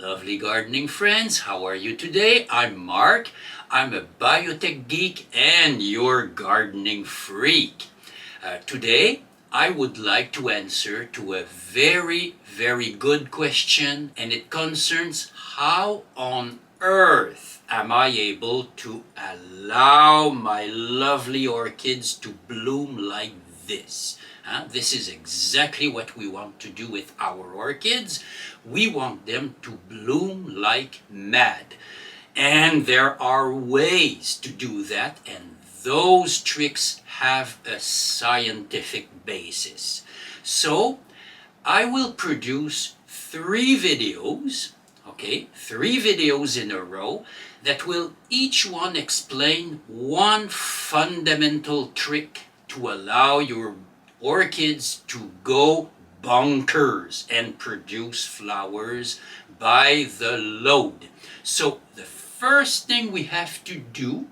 Lovely gardening friends, how are you today? I'm Mark. I'm a biotech geek and your gardening freak. Today, I would like to answer to a very good question, and it concerns how on earth am I able to allow my lovely orchids to bloom like this? This is exactly what we want to do with our orchids. We want them to bloom like mad. And there are ways to do that, and those tricks have a scientific basis. So I will produce 3 videos, okay, 3 videos in a row that will each one explain one fundamental trick to allow your orchids to go bonkers and produce flowers by the load. So the first thing we have to do,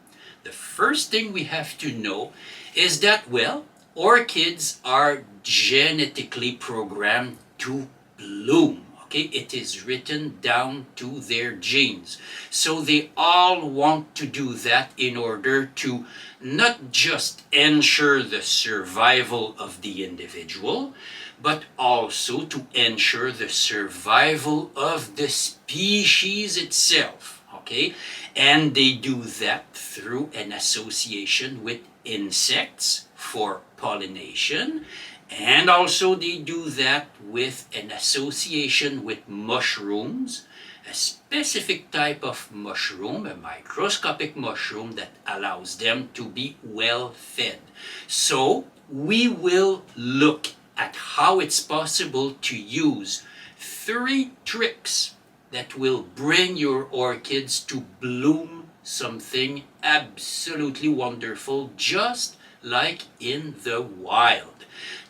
the first thing we have to know is that, well, orchids are genetically programmed to bloom. Okay, it is written down to their genes. So they all want to do that in order to not just ensure the survival of the individual, but also to ensure the survival of the species itself. Okay, and they do that through an association with insects for pollination, and also they do that with an association with mushrooms, a specific type of mushroom, a microscopic mushroom that allows them to be well fed. So we will look at how it's possible to use 3 tricks that will bring your orchids to bloom something absolutely wonderful, just like in the wild,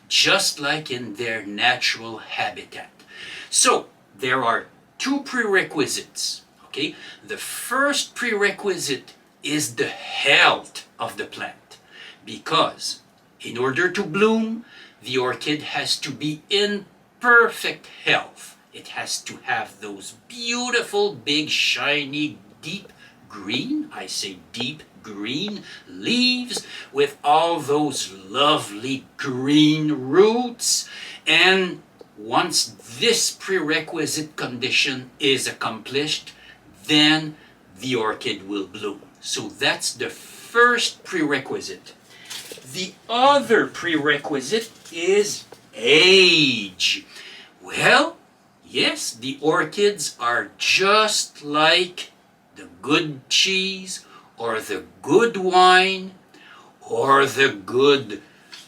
just like in their natural habitat. So there are 2 prerequisites. Okay, the first prerequisite is the health of the plant, because in order to bloom, the orchid has to be in perfect health. It has to have those beautiful, big, shiny, deep green, I say deep green leaves with all those lovely green roots. And once this prerequisite condition is accomplished, then the orchid will bloom. So that's the first prerequisite. The other prerequisite is age. Well, yes, the orchids are just like the good cheese or the good wine or the good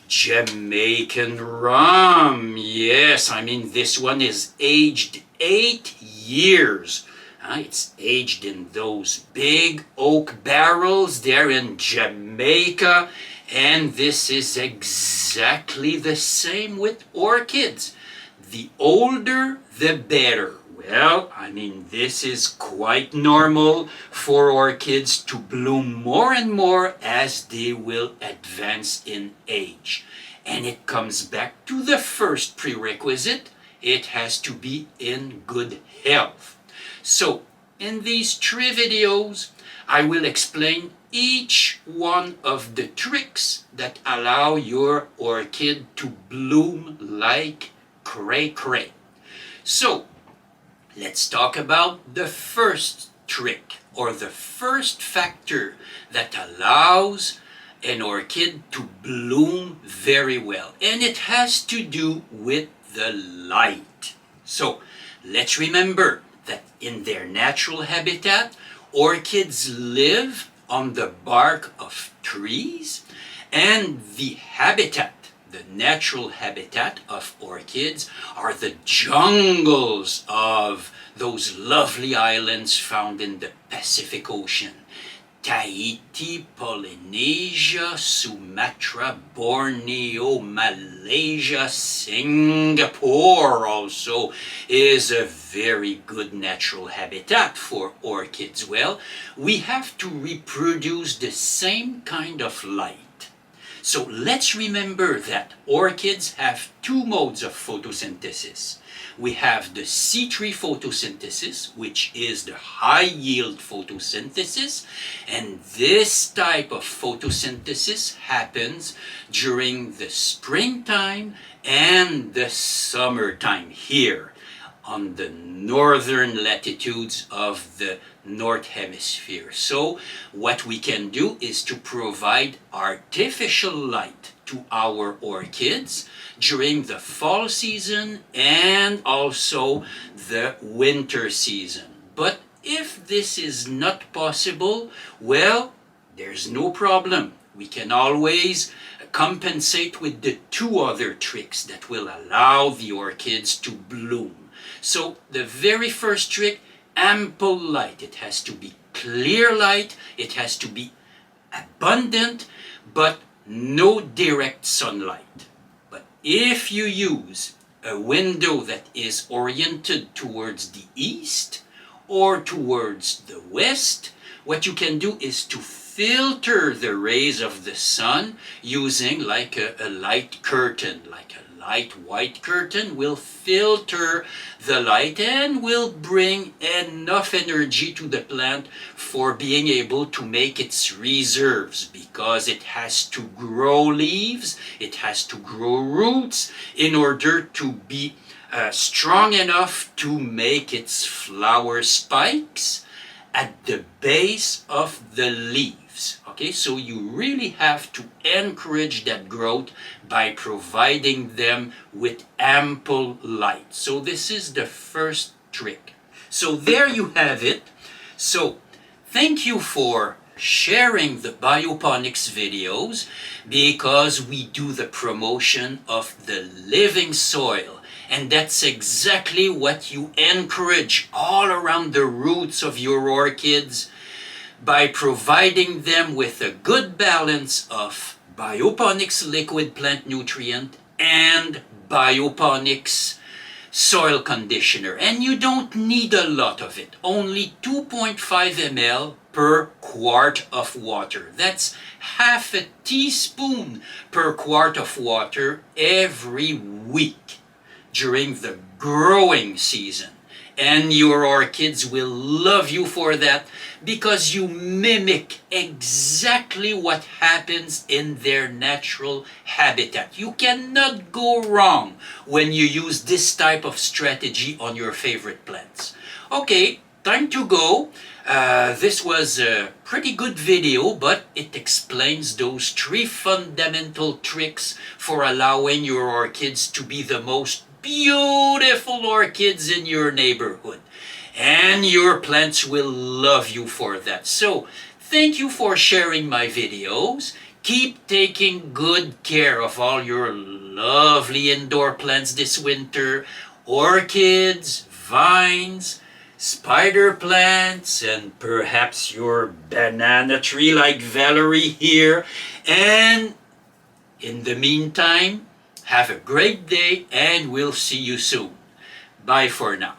Jamaican rum. Yes, I mean this one is aged 8 years. It's aged in those big oak barrels there in Jamaica, and this is exactly the same with orchids. The older, the better. Well, I mean, this is quite normal for orchids to bloom more and more as they will advance in age. And it comes back to the first prerequisite. It has to be in good health. So, in these 3 videos, I will explain each one of the tricks that allow your orchid to bloom like cray-cray. So, let's talk about the first trick, or the first factor that allows an orchid to bloom very well. And it has to do with the light. So, let's remember that in their natural habitat, orchids live on the bark of trees, and the habitat, the natural habitat of orchids, are the jungles of those lovely islands found in the Pacific Ocean. Tahiti, Polynesia, Sumatra, Borneo, Malaysia, Singapore also is a very good natural habitat for orchids. Well, we have to reproduce the same kind of light. So let's remember that orchids have 2 modes of photosynthesis. we have the C3 photosynthesis, which is the high-yield photosynthesis, and this type of photosynthesis happens during the springtime and the summertime here on the northern latitudes of the North Hemisphere. So what we can do is to provide artificial light to our orchids during the fall season and also the winter season. But if this is not possible, well, there's no problem. We can always compensate with the two other tricks that will allow the orchids to bloom. So the very first trick, ample light. It has to be clear light, it has to be abundant, but no direct sunlight. But if you use a window that is oriented towards the east or towards the west, what you can do is to filter the rays of the sun using like a light curtain, like a light white curtain will filter the light and will bring enough energy to the plant for being able to make its reserves, because it has to grow leaves, it has to grow roots in order to be strong enough to make its flower spikes at the base of the leaves. Okay, so you really have to encourage that growth by providing them with ample light. So this is the first trick. So there you have it. So thank you for sharing the bioponics videos, because we do the promotion of the living soil. And that's exactly what you encourage all around the roots of your orchids by providing them with a good balance of bioponics liquid plant nutrient and bioponics soil conditioner. And you don't need a lot of it, only 2.5 ml per quart of water. That's half a teaspoon per quart of water every week during the growing season. And your orchids will love you for that, because you mimic exactly what happens in their natural habitat. You cannot go wrong when you use this type of strategy on your favorite plants. Okay, time to go. This was a pretty good video, but it explains those 3 fundamental tricks for allowing your orchids to be the most beautiful orchids in your neighborhood. And your plants will love you for that. So, thank you for sharing my videos. Keep taking good care of all your lovely indoor plants this winter. Orchids, vines, spider plants, and perhaps your banana tree like Valerie here. And in the meantime, have a great day, and we'll see you soon. Bye for now.